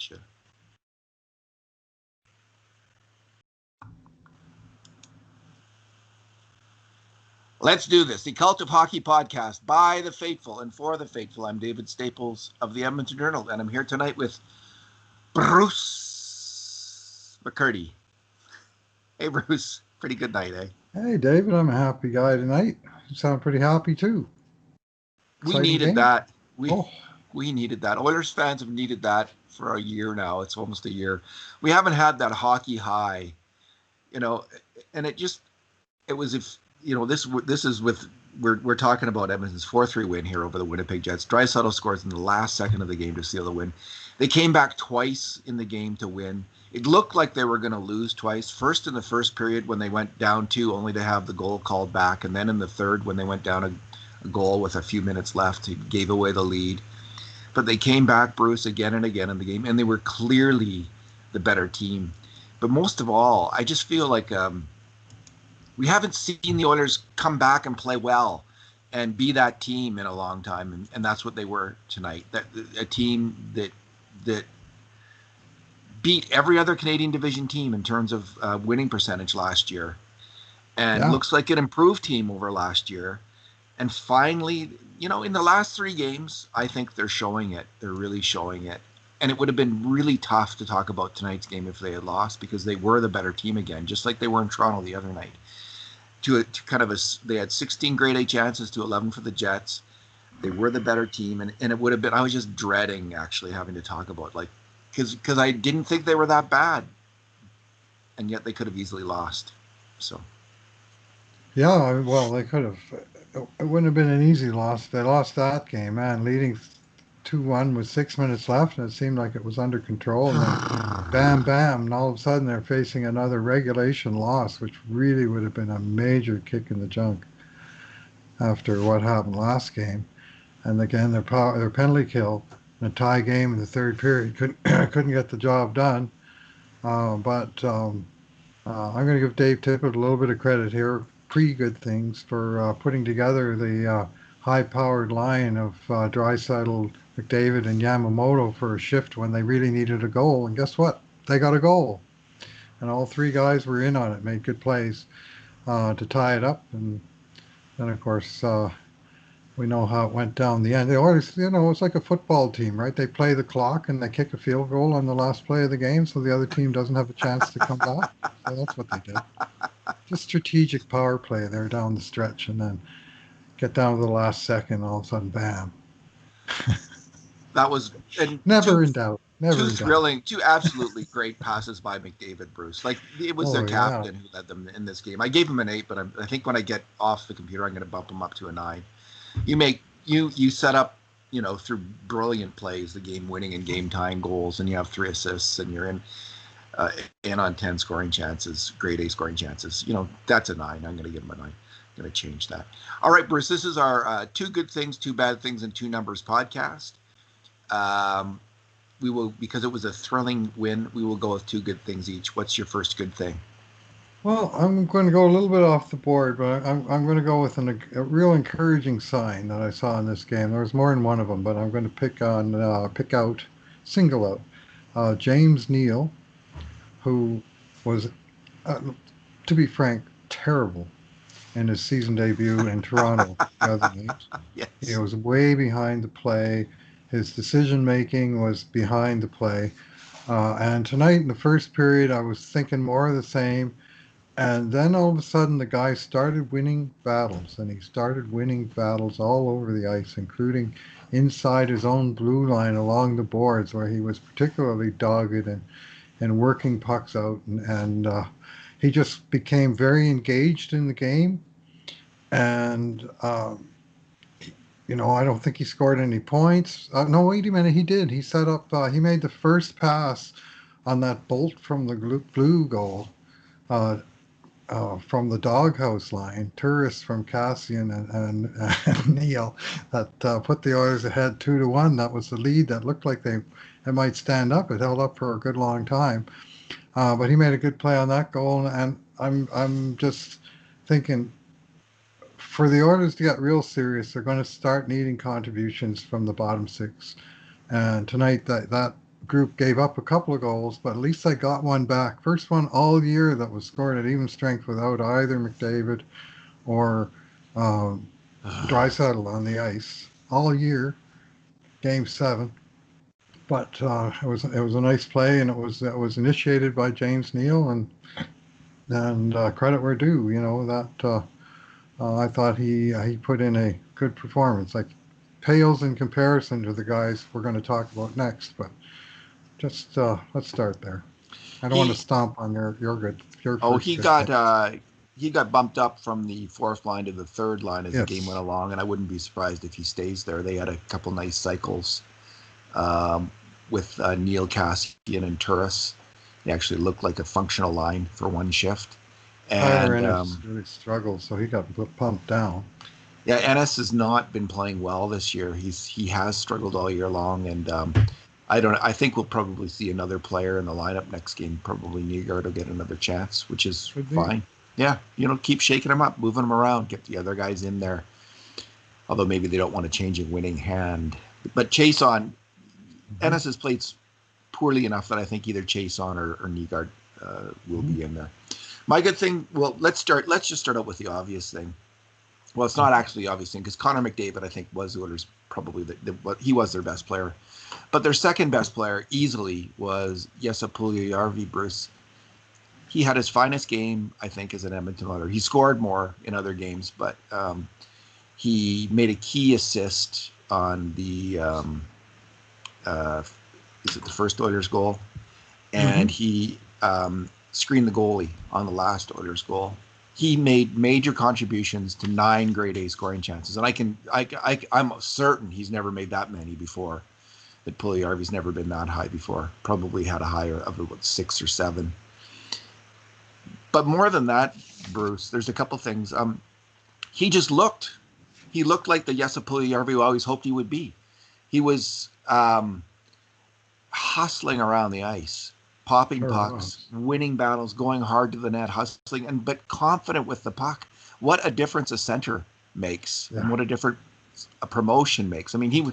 Gotcha. Let's do this. The Cult of Hockey podcast by the faithful and for the faithful. I'm David Staples of the Edmonton Journal, and I'm here tonight with Bruce McCurdy. Hey, Bruce. Pretty good night, eh? Hey, David. I'm a happy guy tonight. You sound pretty happy, too. We needed that. We needed that. Oilers fans have needed that for a year now. It's almost a year. We haven't had that hockey high, and it was if, this is with, we're talking about Edmonton's 4-3 win here over the Winnipeg Jets. Draisaitl scores in the last second of the game to seal the win. They came back twice in the game to win. It looked like they were going to lose twice. First in the first period when they went down 2, only to have the goal called back. And then in the third when they went down a goal with a few minutes left, he gave away the lead. But they came back, Bruce, again and again in the game. And they were clearly the better team. But most of all, I just feel like we haven't seen the Oilers come back and play well and be that team in a long time. And that's what they were tonight. A team that beat every other Canadian division team in terms of winning percentage last year, and looks like an improved team over last year. And finally, in the last 3 games, I think they're showing it. They're really showing it. And it would have been really tough to talk about tonight's game if they had lost, because they were the better team again, just like they were in Toronto the other night. They had 16 grade A chances to 11 for the Jets. They were the better team, and it would have been. I was just dreading actually having to talk about, like, because I didn't think they were that bad, and yet they could have easily lost. So. Yeah, well, they could have. It wouldn't have been an easy loss. They lost that game, man, leading 2-1 with 6 minutes left, and it seemed like it was under control. And then, bam, bam, and all of a sudden they're facing another regulation loss, which really would have been a major kick in the junk after what happened last game. And again, their penalty kill in a tie game in the third period couldn't get the job done. But I'm going to give Dave Tippett a little bit of credit here. Pretty good things for putting together the high-powered line of Draisaitl, McDavid, and Yamamoto for a shift when they really needed a goal. And guess what? They got a goal. And all 3 guys were in on it, made good plays to tie it up. And then, of course, we know how it went down the end. The Oilers, it's like a football team, right? They play the clock and they kick a field goal on the last play of the game so the other team doesn't have a chance to come back. So that's what they did. Just strategic power play there down the stretch, and then get down to the last second, all of a sudden, bam. That was never in doubt. Two thrilling, 2 absolutely great passes by McDavid, Bruce. Like, it was their captain who led them in this game. I gave him an 8, but I think when I get off the computer, I'm going to bump him up to a 9. You set up, through brilliant plays, the game-winning and game-tying goals, and you have 3 assists, and you're in on 10 scoring chances, grade A scoring chances. That's a 9. I'm going to give him a 9. I'm going to change that. All right, Bruce, this is our 2 good things, 2 bad things, and 2 numbers podcast. We will, because it was a thrilling win, we will go with 2 good things each. What's your first good thing? Well, I'm going to go a little bit off the board, but I'm going to go with a real encouraging sign that I saw in this game. There was more than one of them, but I'm going to single out James Neal, who was, to be frank, terrible in his season debut in Toronto the other night. Yes. He was way behind the play. His decision-making was behind the play. And tonight in the first period, I was thinking more of the same. And then all of a sudden, the guy started winning battles, and he started winning battles all over the ice, including inside his own blue line along the boards, where he was particularly dogged and working pucks out. And he just became very engaged in the game. And, I don't think he scored any points. No, wait a minute, he did. He set up, he made the first pass on that bolt from the blue goal. From the doghouse line, tourists from Cassian and Neal, that put the Oilers ahead 2-1. That was the lead that looked like they might stand up. It held up for a good long time, but he made a good play on that goal. And I'm just thinking, for the Oilers to get real serious, they're going to start needing contributions from the bottom 6. And tonight, that group gave up a couple of goals, but at least they got one back. First one all year that was scored at even strength without either McDavid or Draisaitl on the ice all year. Game 7, but it was a nice play, and it was initiated by James Neal, and credit where due. That I thought he put in a good performance. Like pales in comparison to the guys we're going to talk about next, but just let's start there. I don't want to He stomp on your oh first good thing. he got bumped up from the fourth line to the third line as the game went Yes. along, and I wouldn't be surprised if he stays there. They had a couple nice cycles with Neil Cassian and Turris. They actually looked like a functional line for one shift. Tyler And Ennis really struggled, so he got pumped down. yeah, Ennis has not been playing well this year. He has struggled all year long, and I think we'll probably see another player in the lineup next game. Probably Nygaard will get another chance, which is Could be. fine. Yeah, keep shaking him up, moving him around, get the other guys in there. Although maybe they don't want to change a winning hand. But Chason, Ennis has played poorly enough that I think either Chason or Nygaard will be in there. My good thing. Well, let's just start out with the obvious thing. Well, it's not actually the obvious thing because Connor McDavid, I think, was the Oilers probably he was their best player. But their second best player easily was Jesse Puljujarvi, Bruce. He had his finest game, I think, as an Edmonton Oiler. He scored more in other games, but he made a key assist on the is it the first Oilers goal? And he screened the goalie on the last Oilers goal. He made major contributions to 9 grade A scoring chances, and I'm certain he's never made that many before. That Puljujarvi's never been that high before. Probably had a higher of about 6 or 7. But more than that, Bruce, there's a couple things. He looked like the Jesse Puljujarvi we always hoped he would be. He was hustling around the ice, popping pucks, winning battles, going hard to the net, hustling, but confident with the puck. What a difference a center makes, and what a difference a promotion makes. I mean,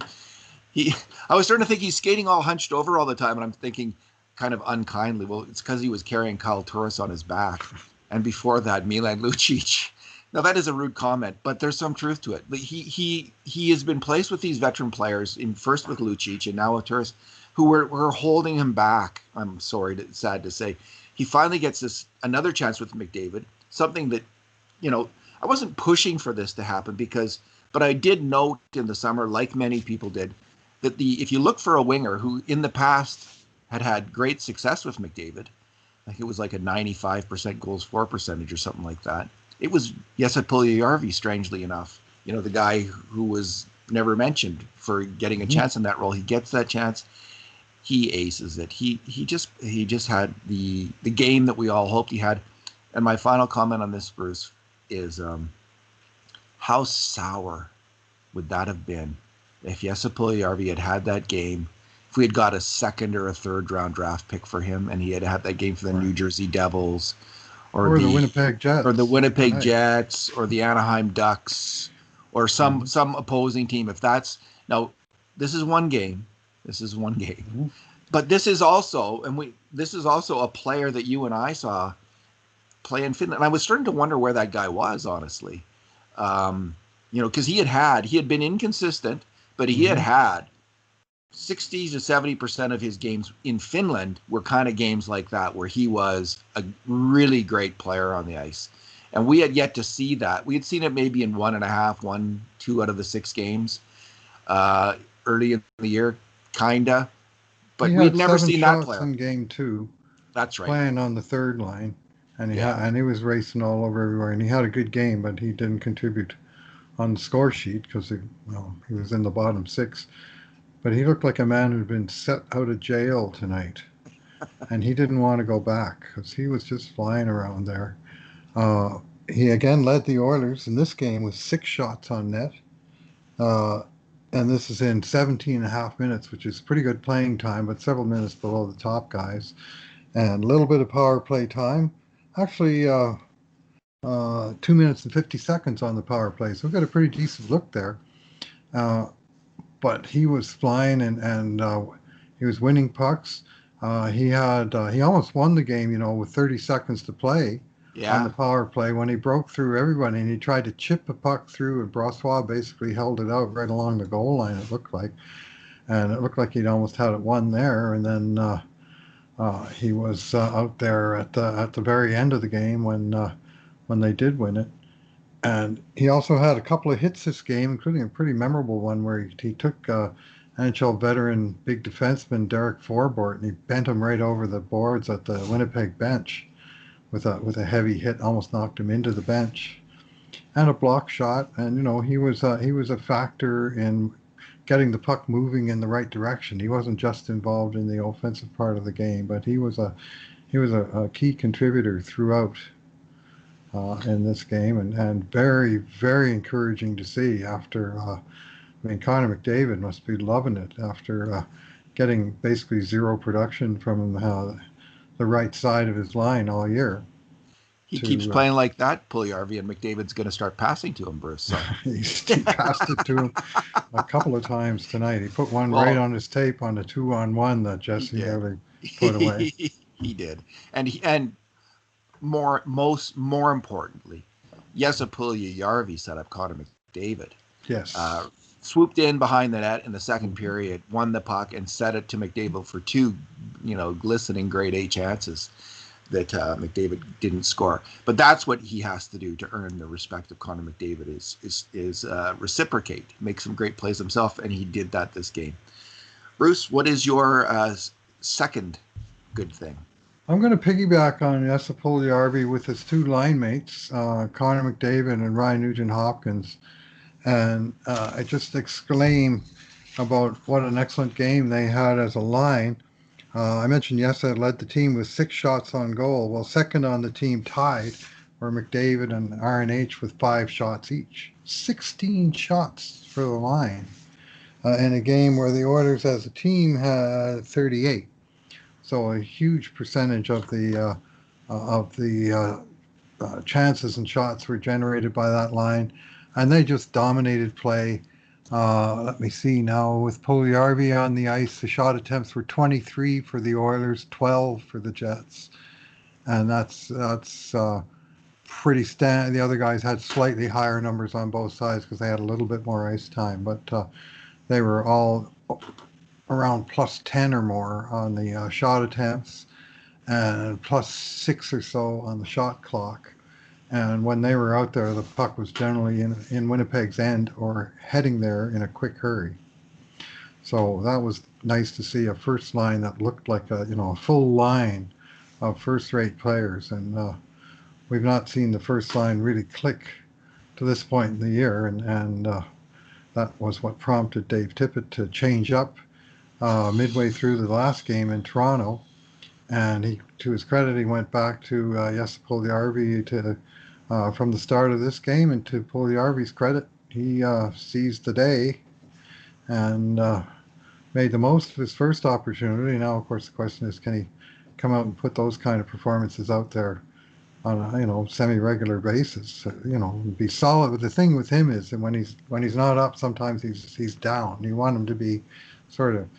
I was starting to think he's skating all hunched over all the time, and I'm thinking kind of unkindly, well, it's because he was carrying Kyle Turris on his back, and before that, Milan Lucic. Now that is a rude comment, but there's some truth to it. But he has been placed with these veteran players, first with Lucic and now with Turris, who were holding him back. I'm sad to say. He finally gets another chance with McDavid, something that, I wasn't pushing for this to happen but I did note in the summer, like many people did, that if you look for a winger who in the past had great success with McDavid, like it was like a 95% goals for percentage or something like that, it was Jesse Puljujarvi, strangely enough. The guy who was never mentioned for getting a chance in that role. He gets that chance. He aces it. He just had the game that we all hoped he had. And my final comment on this, Bruce, is how sour would that have been if Jesse Puljujarvi had that game, if we had got a second or a third round draft pick for him and he had that game for the New Jersey Devils or the Winnipeg Jets, or the Winnipeg Jets, or the Anaheim Ducks, or some opposing team. Now, this is one game. But this is also a player that you and I saw play in Finland. And I was starting to wonder where that guy was, honestly. Because he had been inconsistent, but he had 60 to 70% of his games in Finland were kind of games like that, where he was a really great player on the ice. And we had yet to see that. We had seen it maybe in 2 out of the 6 games early in the year, kinda. But we'd never seen that player. In game 2. That's right. Playing on the third line, and he was racing all over everywhere, and he had a good game, but he didn't contribute on the score sheet because he was in the bottom 6. But he looked like a man who'd been set out of jail tonight, and he didn't want to go back because he was just flying around there. He again led the Oilers in this game with 6 shots on net, and this is in 17 and a half minutes, which is pretty good playing time, but several minutes below the top guys, and a little bit of power play time. Actually, 2 minutes and 50 seconds on the power play, so we've got a pretty decent look there. But he was flying, and He was winning pucks. He almost won the game, with 30 seconds to play on the Yeah. power play when he broke through everybody and he tried to chip a puck through, and Brossois basically held it out right along the goal line. It looked like, and it looked like he'd almost had it won there. And then he was out there at the very end of the game when they did win it. And he also had a couple of hits this game, including a pretty memorable one where he took NHL veteran big defenseman Derek Forbort and he bent him right over the boards at the Winnipeg bench with a heavy hit, almost knocked him into the bench, and a block shot. And he was a factor in getting the puck moving in the right direction. He wasn't just involved in the offensive part of the game, but he was a key contributor throughout in this game, and very, very encouraging to see after. I mean, Connor McDavid must be loving it after getting basically zero production from the right side of his line all year. He keeps To playing like that, Puljujarvi, and McDavid's going to start passing to him, Bruce. So. he passed it to him a couple of times tonight. He put one right Well, on his tape on the 2-on-1 that he Jesse did. nearly put away. He did, and more importantly, Jesse Puljujarvi set up Connor McDavid. Yes. Swooped in behind the net in the second period, won the puck, and set it to McDavid for two, glistening grade A chances that McDavid didn't score. But that's what he has to do to earn the respect of Connor McDavid is reciprocate, make some great plays himself, and he did that this game. Bruce, what is your second good thing? I'm going to piggyback on Jesse Puljujarvi with his two line mates, Connor McDavid and Ryan Nugent-Hopkins. And I just exclaim about what an excellent game they had as a line. I mentioned Jesse led the team with 6 shots on goal. Well, second on the team tied were McDavid and RNH with 5 shots each. 16 shots for the line in a game where the Oilers as a team had 38. So a huge percentage of the chances and shots were generated by that line, and they just dominated play. Let me see now. With Puljujarvi on the ice, the shot attempts were 23 for the Oilers, 12 for the Jets, and that's pretty standard. The other guys had slightly higher numbers on both sides because they had a little bit more ice time, but they were all around plus 10 or more on the shot attempts and plus 6 or so on the shot clock. And when they were out there, the puck was generally in Winnipeg's end or heading there in a quick hurry. So that was nice to see a first line that looked like a full line of first-rate players. And we've not seen the first line really click to this point in the year. And that was what prompted Dave Tippett to change up midway through the last game in Toronto. And he, to his credit, he went back to Jesse Puljujarvi from the start of this game, and to Puljujarvi's credit, he seized the day and made the most of his first opportunity. Now, of course, the question is, can he come out and put those kind of performances out there on a semi-regular basis? Be solid. But the thing with him is that when he's not up, sometimes he's down. You want him to be sort of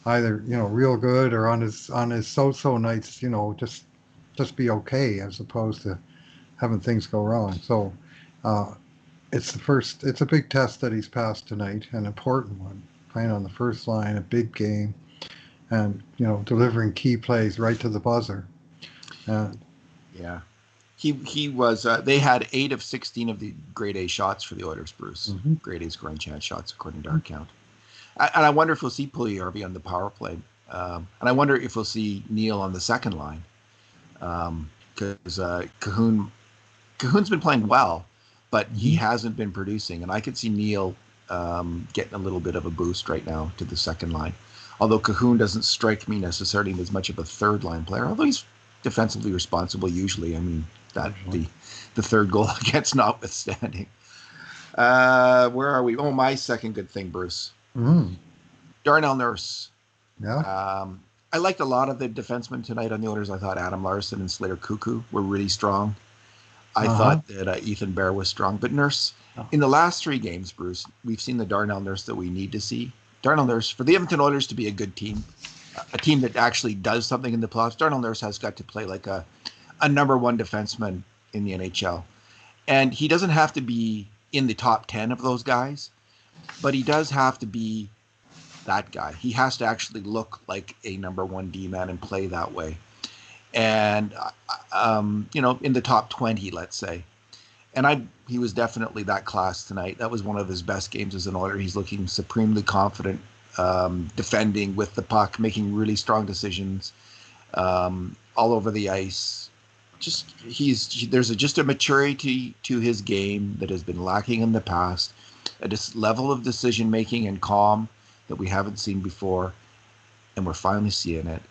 either real good or on his so-so nights, just be okay, as opposed to having things go wrong. So it's a big test that he's passed tonight, an important one, playing on the first line, a big game, and delivering key plays right to the buzzer. Yeah, he was. They had 8 of 16 of the grade A shots for the Oilers, Bruce. Mm-hmm. Grade A scoring chance shots according to our count. And I wonder if we'll see Puljujarvi on the power play, and I wonder if we'll see Neil on the second line, because Cahoon's been playing well, but he hasn't been producing. And I could see Neil getting a little bit of a boost right now to the second line. Although Cahoon doesn't strike me necessarily as much of a third line player, although he's defensively responsible usually. I mean, that the third goal against notwithstanding. Where are we? Oh, my second good thing, Bruce. Darnell Nurse. Yeah. I liked a lot of the defensemen tonight on the Oilers. I thought Adam Larson and Slater Cuckoo were really strong. I thought that Ethan Bear was strong. But Nurse, in the last 3 games, Bruce, we've seen the Darnell Nurse that we need to see. Darnell Nurse, for the Edmonton Oilers to be a good team, a team that actually does something in the playoffs. Darnell Nurse has got to play like a number one defenseman in the NHL. And he doesn't have to be in the top 10 of those guys, but he does have to be that guy. He has to actually look like a number one D-man and play that way. And, in the top 20, let's say. And he was definitely that class tonight. That was one of his best games as an Oiler. He's looking supremely confident, defending with the puck, making really strong decisions all over the ice. There's just a maturity to his game that has been lacking in the past, a level of decision making and calm that we haven't seen before, and we're finally seeing it.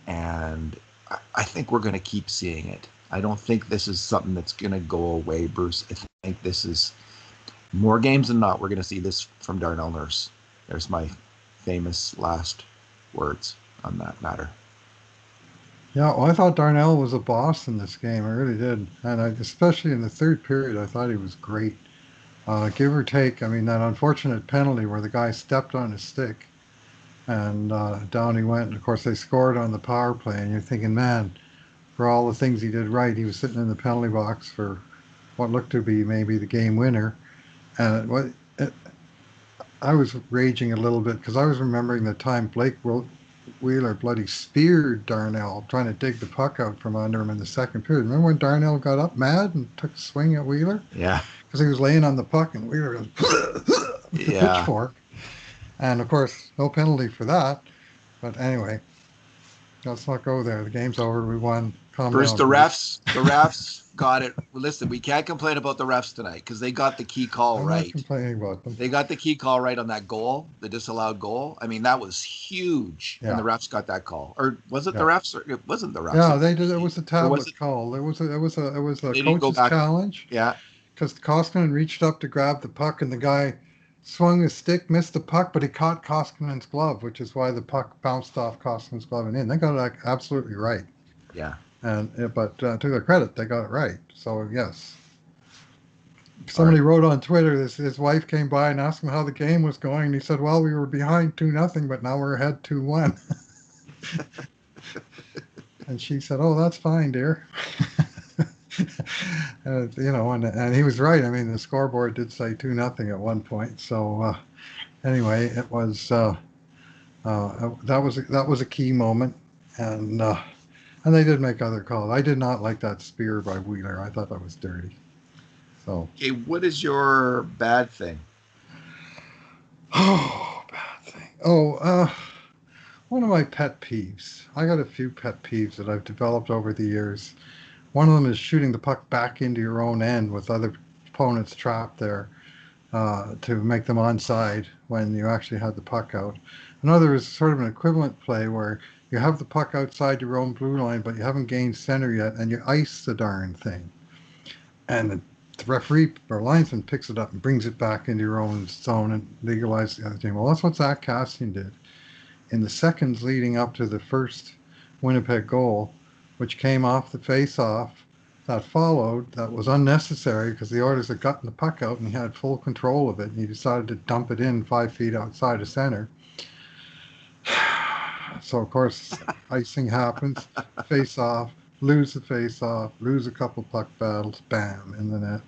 And I think we're going to keep seeing it. I don't think this is something that's going to go away, Bruce. I think this is more games than not. We're going to see this from Darnell Nurse. There's my famous last words on that matter. Yeah, well, I thought Darnell was a boss in this game. I really did. And especially in the third period, I thought he was great. Give or take, I mean, that unfortunate penalty where the guy stepped on his stick and down he went. And of course, they scored on the power play. And you're thinking, man, for all the things he did right, he was sitting in the penalty box for what looked to be maybe the game winner. And I was raging a little bit because I was remembering the time Blake Wheeler bloody speared Darnell trying to dig the puck out from under him in the second period. Remember when Darnell got up mad and took a swing at Wheeler? Yeah. Because he was laying on the puck and Wheeler was with the pitchfork. And of course, no penalty for that. But anyway, let's not go there. The game's over. We won. First, the refs got it. Listen, we can't complain about the refs tonight because they got the key call right. I'm not complaining about them. They got the key call right on that goal, the disallowed goal. I mean, that was huge. Yeah. And the refs got that call. Or was it the refs? Or it wasn't the refs. Yeah, they did. It was a tablet call. It was a coach's challenge. Yeah. Because Koskinen reached up to grab the puck and the guy swung his stick, missed the puck, but he caught Koskinen's glove, which is why the puck bounced off Koskinen's glove and in. They got it absolutely right. Yeah. But to their credit, they got it right. So, yes. Somebody wrote on Twitter, his wife came by and asked him how the game was going. And he said, well, we were behind 2-0, but now we're ahead 2-1. And she said, oh, that's fine, dear. And he was right. I mean, the scoreboard did say 2-0 at one point. So, anyway, it was that was a key moment. And they did make other calls. I did not like that spear by Wheeler. I thought that was dirty. So. Okay, what is your bad thing? Oh, bad thing. Oh, one of my pet peeves. I got a few pet peeves that I've developed over the years. One of them is shooting the puck back into your own end with other opponents trapped there to make them onside when you actually had the puck out. Another is sort of an equivalent play where you have the puck outside your own blue line, but you haven't gained center yet, and you ice the darn thing. And the referee or linesman picks it up and brings it back into your own zone and legalizes the other team. Well, that's what Zach Kassian did. In the seconds leading up to the first Winnipeg goal, which came off the face-off, that followed, that was unnecessary because the Oilers had gotten the puck out and he had full control of it, and he decided to dump it in 5 feet outside of center. So, of course, icing happens, face-off, lose the face-off, lose a couple puck battles, bam, in the net.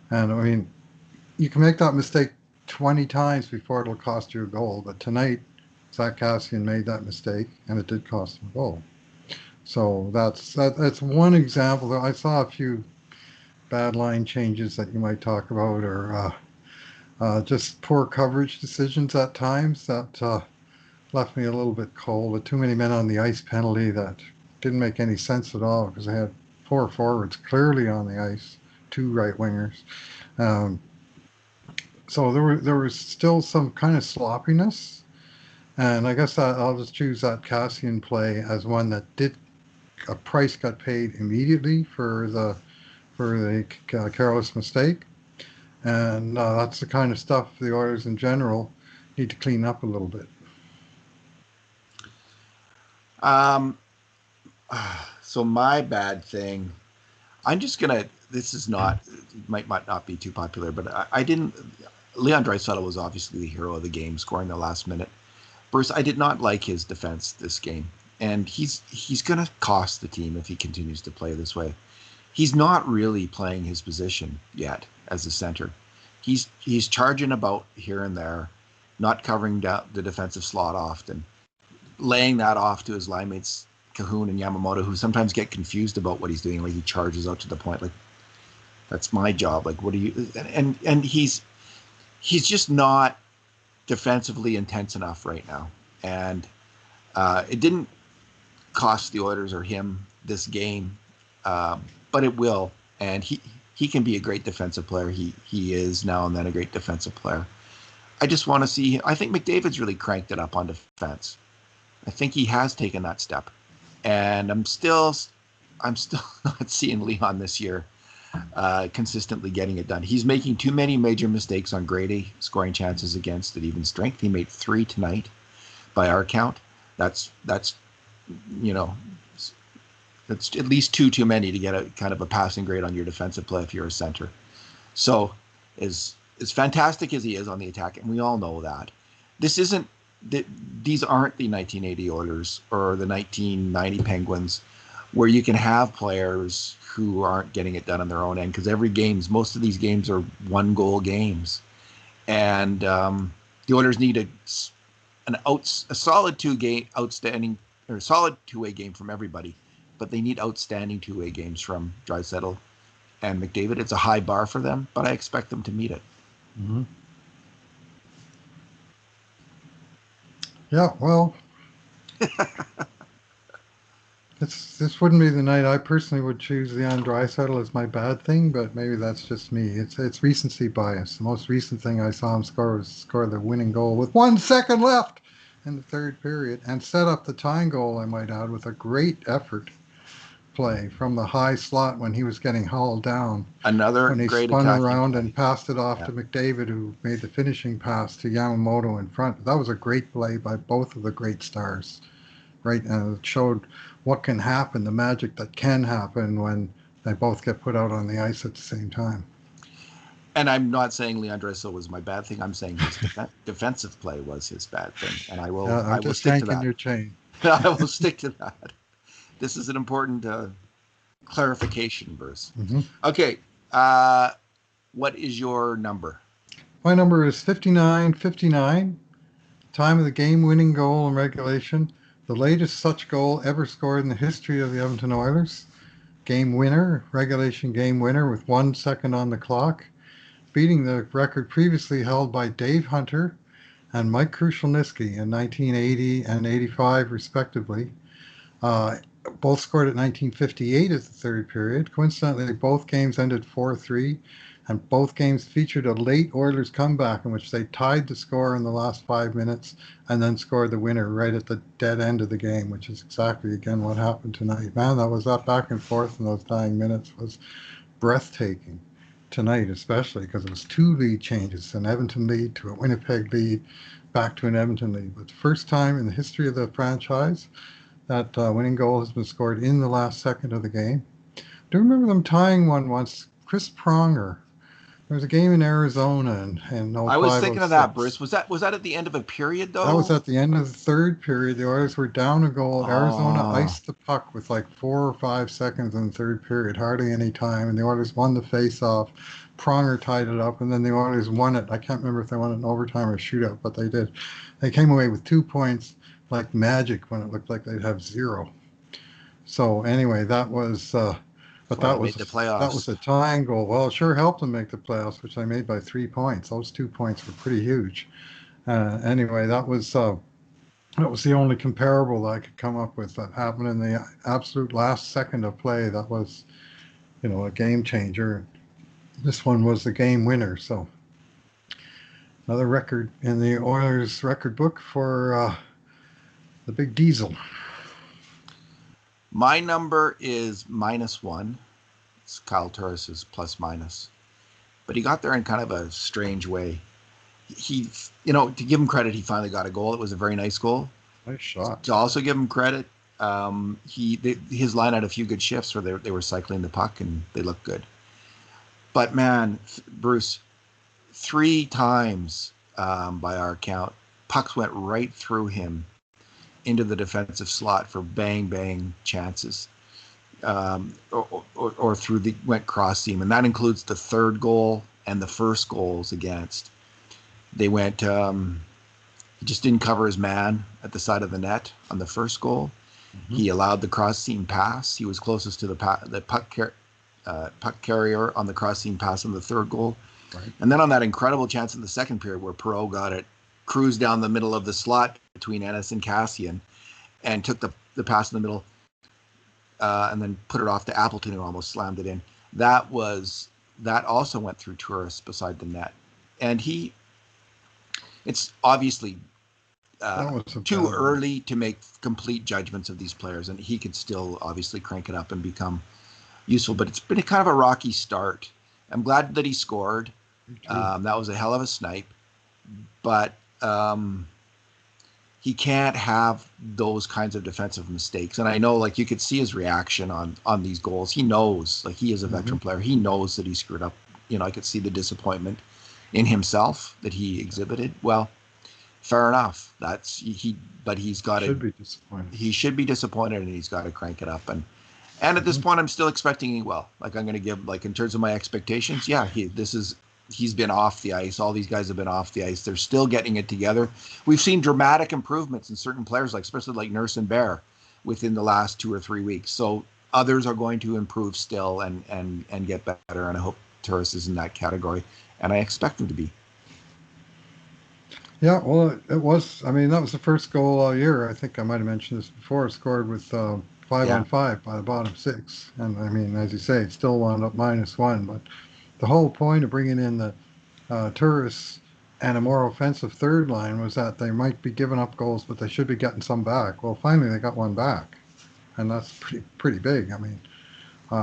And, I mean, you can make that mistake 20 times before it'll cost you a goal, but tonight, Zach Kassian made that mistake, and it did cost him a goal. So that's one example. I saw a few bad line changes that you might talk about, or just poor coverage decisions at times that left me a little bit cold. With too many men on the ice penalty that didn't make any sense at all because they had 4 forwards clearly on the ice, 2 right wingers. So there was still some kind of sloppiness, and I guess I'll just choose that Kassian play as one that did. A price got paid immediately for the careless mistake, and that's the kind of stuff the Oilers in general need to clean up a little bit. So my bad thing, I'm just gonna. This is not might not be too popular, but I didn't. Leon Draisaitl was obviously the hero of the game, scoring the last minute. Bruce, I did not like his defense this game, and he's going to cost the team if he continues to play this way. He's not really playing his position yet as a center. He's charging about here and there, not covering down the defensive slot often, laying that off to his line mates Cahoon and Yamamoto, who sometimes get confused about what he's doing. Like he charges out to the point, like that's my job. Like what do you? And he's just not defensively intense enough right now, and it didn't cost the Oilers or him this game, but it will. And he can be a great defensive player. He is now and then a great defensive player. I just want to see. I think McDavid's really cranked it up on defense. I think he has taken that step, and I'm still not seeing Leon this year consistently getting it done. He's making too many major mistakes on grade A scoring chances against at even strength. He made 3 tonight, by our count. That's at least 2 too many to get a kind of a passing grade on your defensive play if you're a center. So, as fantastic as he is on the attack, and we all know that, these aren't the 1980 Oilers or the 1990 Penguins, where you can have players who aren't getting it done on their own end, because most of these games are 1-goal games, and the Oilers need a solid solid two-way game from everybody, but they need outstanding two-way games from Draisaitl and McDavid. It's a high bar for them, but I expect them to meet it. Mm-hmm. Yeah, well, this wouldn't be the night I personally would choose Leon Draisaitl as my bad thing, but maybe that's just me. It's recency bias. The most recent thing I saw him score the winning goal with 1 second left in the third period, and set up the tying goal, I might add, with a great effort play from the high slot when he was getting hauled down. When he spun around and passed it off to McDavid, who made the finishing pass to Yamamoto in front. That was a great play by both of the great stars, right? And it showed what can happen, the magic that can happen when they both get put out on the ice at the same time. And I'm not saying Leon Draisaitl was my bad thing. I'm saying his defensive play was his bad thing, and I will stick to that. Your chain. I will stick to that. This is an important clarification, Bruce. Mm-hmm. Okay, what is your number? My number is 59-59. Time of the game-winning goal in regulation. The latest such goal ever scored in the history of the Edmonton Oilers. Game winner, regulation game winner with 1 second on the clock, beating the record previously held by Dave Hunter and Mike Krushelnyski in 1980 and 85, respectively. Both scored at 1958 as the third period. Coincidentally, both games ended 4-3, and both games featured a late Oilers comeback in which they tied the score in the last 5 minutes and then scored the winner right at the dead end of the game, which is exactly, again, what happened tonight. Man, that back and forth in those dying minutes was breathtaking tonight, especially because it was 2 lead changes, an Edmonton lead to a Winnipeg lead, back to an Edmonton lead. But the first time in the history of the franchise that winning goal has been scored in the last second of the game. I do remember them tying one once. Chris Pronger. There was a game in Arizona and I was thinking of that, Bruce. Was that at the end of a period, though? That was at the end of the third period. The Oilers were down a goal. Arizona iced the puck with like 4 or 5 seconds in the third period, hardly any time, and the Oilers won the face-off. Pronger tied it up, and then the Oilers won it. I can't remember if they won it in overtime or shootout, but they did. They came away with 2 points like magic when it looked like they'd have 0. So anyway, that was that was a tying goal. Well, it sure helped them make the playoffs, which they made by 3 points. Those 2 points were pretty huge. Anyway, that was the only comparable that I could come up with that happened in the absolute last second of play. That was, a game changer. This one was the game winner. So another record in the Oilers record book for the Big Diesel. My number is -1. It's Kyle Turris's plus-minus. But he got there in kind of a strange way. He, to give him credit, he finally got a goal. It was a very nice goal. Nice shot. To also give him credit, his line had a few good shifts where they were cycling the puck and they looked good. But man, Bruce, 3 times by our count, pucks went right through him into the defensive slot for bang bang chances, or went cross seam, and that includes the third goal and the first goals against. They went. He just didn't cover his man at the side of the net on the first goal. Mm-hmm. He allowed the cross seam pass. He was closest to the puck carrier on the cross seam pass on the third goal. Right. And then on that incredible chance in the second period where Perreault got it, cruised down the middle of the slot between Ennis and Kassian, and took the pass in the middle, and then put it off to Appleton, who almost slammed it in. That also went through Turris beside the net, and it's obviously too early to make complete judgments of these players, and he could still obviously crank it up and become useful. But it's been kind of a rocky start. I'm glad that he scored. That was a hell of a snipe, but he can't have those kinds of defensive mistakes. And I know, like, you could see his reaction on these goals. He knows, like, he is a veteran player. He knows that he screwed up. I could see the disappointment in himself that he exhibited. Well, fair enough. But he's got to. He should be disappointed, and he's got to crank it up. And at this point, I'm still expecting well. Like, I'm going to give, like, in terms of my expectations, yeah, he's been off the ice. All these guys have been off the ice. They're still getting it together. We've seen dramatic improvements in certain players, like especially like Nurse and Bear, within the last 2 or 3 weeks. So others are going to improve still and get better. And I hope Turris is in that category, and I expect him to be. Yeah, well, it was. I mean, that was the first goal all year. I think I might have mentioned this before. Scored with 5-on-5 by the bottom six, and I mean, as you say, it still wound up -1. But the whole point of bringing in the Turris and a more offensive third line was that they might be giving up goals, but they should be getting some back. Well, finally they got one back, and that's pretty big. I mean,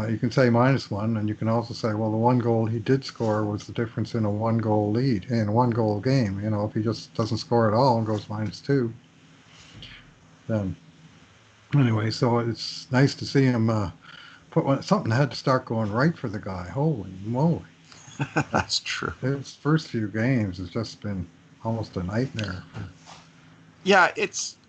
you can say -1, and you can also say, well, the one goal he did score was the difference in a 1-goal lead in a 1-goal game. If he just doesn't score at all and goes -2, then anyway, so it's nice to see him something had to start going right for the guy. Holy moly. That's true. His first few games has just been almost a nightmare. Yeah,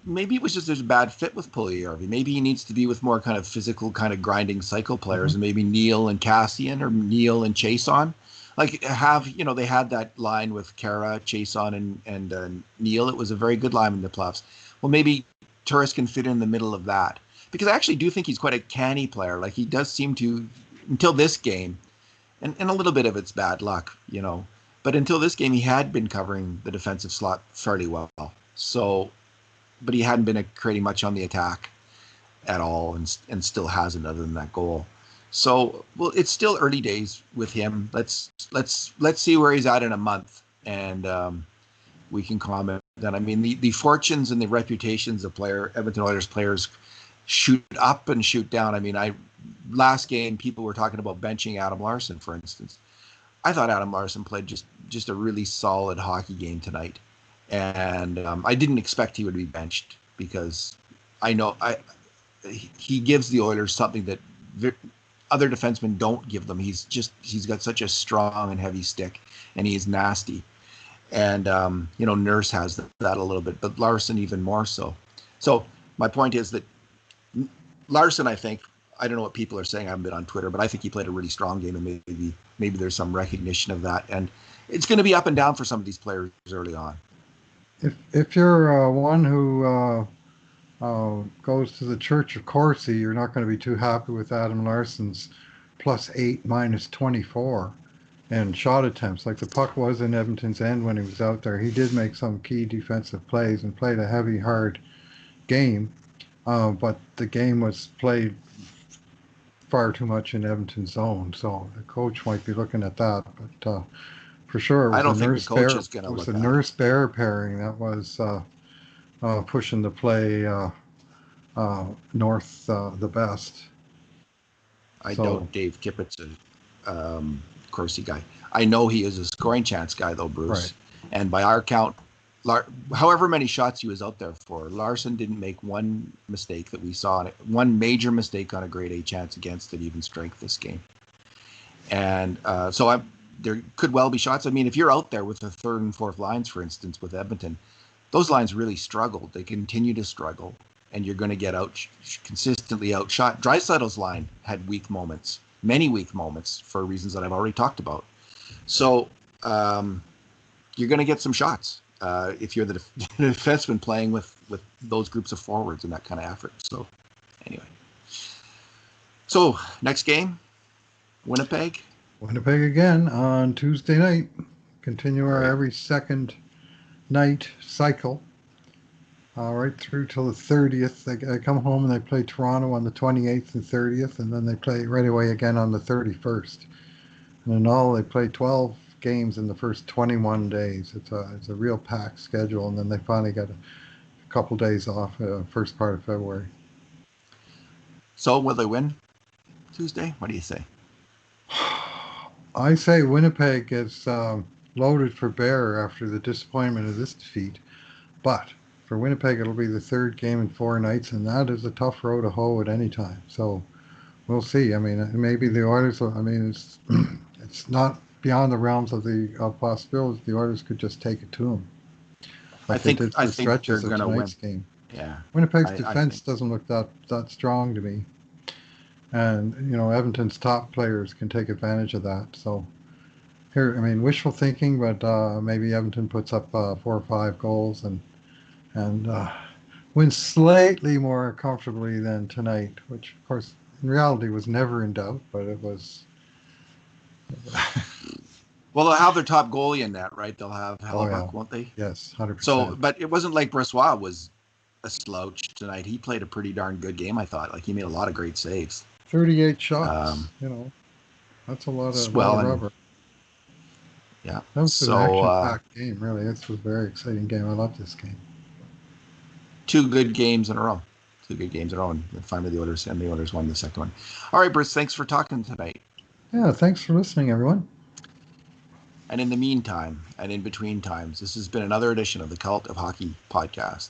maybe it was just there's a bad fit with Puljujarvi. Maybe he needs to be with more kind of physical, kind of grinding cycle players, and maybe Neil and Kassian or Neil and Chason. Like, they had that line with Kara, Chason, and Neil. It was a very good line in the playoffs. Well, maybe Turris can fit in the middle of that, because I actually do think he's quite a canny player. Like, he does seem to, until this game, and a little bit of it's bad luck, but until this game, he had been covering the defensive slot fairly well. So, but he hadn't been creating much on the attack at all, and still hasn't, other than that goal. So, well, it's still early days with him. Let's see where he's at in a month, and we can comment then. I mean, the fortunes and the reputations of Edmonton Oilers players shoot up and shoot down. I mean, last game people were talking about benching Adam Larsson, for instance. I thought Adam Larsson played just a really solid hockey game tonight, and I didn't expect he would be benched, because I know he gives the Oilers something that other defensemen don't give them. He's got such a strong and heavy stick, and he's nasty. And Nurse has that a little bit, but Larsson even more so. So my point is that Larsson, I think, I don't know what people are saying. I haven't been on Twitter, but I think he played a really strong game, and maybe there's some recognition of that. And it's going to be up and down for some of these players early on. If you're one who goes to the Church of Corsi, you're not going to be too happy with Adam Larsson's +8 -24 and shot attempts. Like, the puck was in Edmonton's end when he was out there. He did make some key defensive plays and played a heavy, hard game. But the game was played far too much in Edmonton's zone, so the coach might be looking at that. But for sure, I don't think the coach is going to look at it. It was the Nurse-Bear pairing that was pushing the play north the best. I know Dave Kippett's a Corsi guy. I know he is a scoring chance guy, though, Bruce. Right. And by our count, however many shots he was out there for, Larsson didn't make one mistake that we saw, one major mistake on a grade A chance against at even strength this game. And there could well be shots. I mean, if you're out there with the third and fourth lines, for instance, with Edmonton, those lines really struggled. They continue to struggle, and you're going to get consistently outshot. Draisaitl's line had weak moments, many weak moments, for reasons that I've already talked about. So you're going to get some shots if you're the defenseman playing with those groups of forwards and that kind of effort. So anyway. So next game, Winnipeg. Winnipeg again on Tuesday night. Continue our every second night cycle. Right through till the 30th. They come home and they play Toronto on the 28th and 30th, and then they play right away again on the 31st. And in all, they play 12 games in the first 21 days. It's a real packed schedule, and then they finally get a couple days off first part of February. So will they win Tuesday? What do you say? I say Winnipeg is loaded for bear after the disappointment of this defeat, but for Winnipeg it'll be the third game in 4 nights, and that is a tough row to hoe at any time. So we'll see. I mean, maybe the Oilers. I mean, it's not beyond the realms of the possibilities. The Oilers could just take it to them. I think they're going to win. Game. Yeah. Winnipeg's defense doesn't look that strong to me. And, Edmonton's top players can take advantage of that. So, here, I mean, wishful thinking, but maybe Edmonton puts up 4 or 5 goals and wins slightly more comfortably than tonight, which, of course, in reality was never in doubt, but it was... Well, they'll have their top goalie in that, right? They'll have Hellebuck, won't they? Yes, 100%. So, but it wasn't like Brossoit was a slouch tonight. He played a pretty darn good game, I thought. Like, he made a lot of great saves. 38 shots, that's a lot of rubber. Yeah. That was an action-packed game, really. This was a very exciting game. I love this game. 2 good games in a row. And finally the Oilers won the second one. All right, Bruce, thanks for talking tonight. Yeah, thanks for listening, everyone. And in the meantime, and in between times, this has been another edition of the Cult of Hockey podcast.